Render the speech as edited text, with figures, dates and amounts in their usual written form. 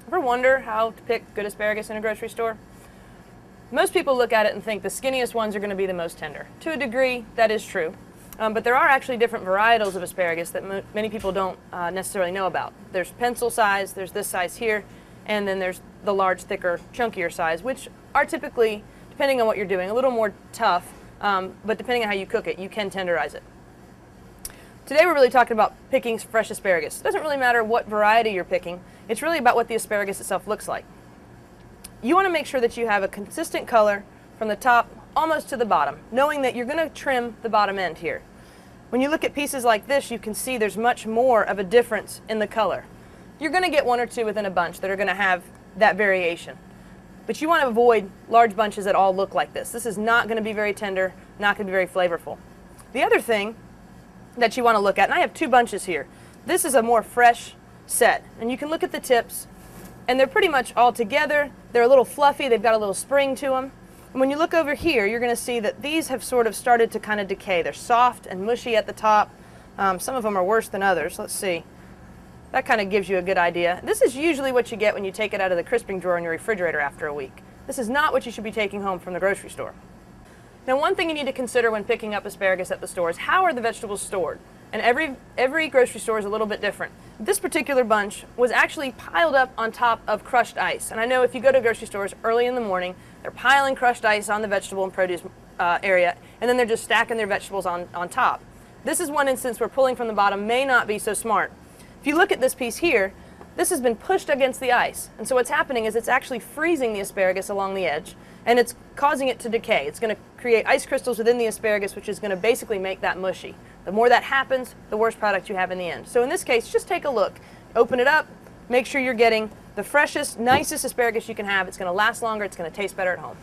Ever wonder how to pick good asparagus in a grocery store? Most people look at it and think the skinniest ones are going to be the most tender. To a degree, that is true. But there are actually different varietals of asparagus that many people don't necessarily know about. There's pencil size, there's this size here, and then there's the large, thicker, chunkier size, which are typically, depending on what you're doing, a little more tough, but depending on how you cook it, you can tenderize it. Today we're really talking about picking fresh asparagus. It doesn't really matter what variety you're picking, it's really about what the asparagus itself looks like. You want to make sure that you have a consistent color from the top almost to the bottom, knowing that you're going to trim the bottom end here. When you look at pieces like this, you can see there's much more of a difference in the color. You're going to get one or two within a bunch that are going to have that variation. But you want to avoid large bunches that all look like this. This is not going to be very tender, not going to be very flavorful. The other thing that you want to look at, and I have two bunches here. This is a more fresh set, and you can look at the tips, and they're pretty much all together. They're a little fluffy, they've got a little spring to them. And when you look over here, you're going to see that these have sort of started to kind of decay. They're soft and mushy at the top. Some of them are worse than others. Let's see. That kind of gives you a good idea. This is usually what you get when you take it out of the crisping drawer in your refrigerator after a week. This is not what you should be taking home from the grocery store. Now, one thing you need to consider when picking up asparagus at the store is how are the vegetables stored? And every grocery store is a little bit different. This particular bunch was actually piled up on top of crushed ice. And I know if you go to grocery stores early in the morning, they're piling crushed ice on the vegetable and produce area, and then they're just stacking their vegetables on top. This is one instance where pulling from the bottom may not be so smart. If you look at this piece here, this has been pushed against the ice. And so what's happening is it's actually freezing the asparagus along the edge, and it's causing it to decay. It's going to create ice crystals within the asparagus, which is going to basically make that mushy. The more that happens, the worse product you have in the end. So in this case, just take a look. Open it up. Make sure you're getting the freshest, nicest asparagus you can have. It's going to last longer. It's going to taste better at home.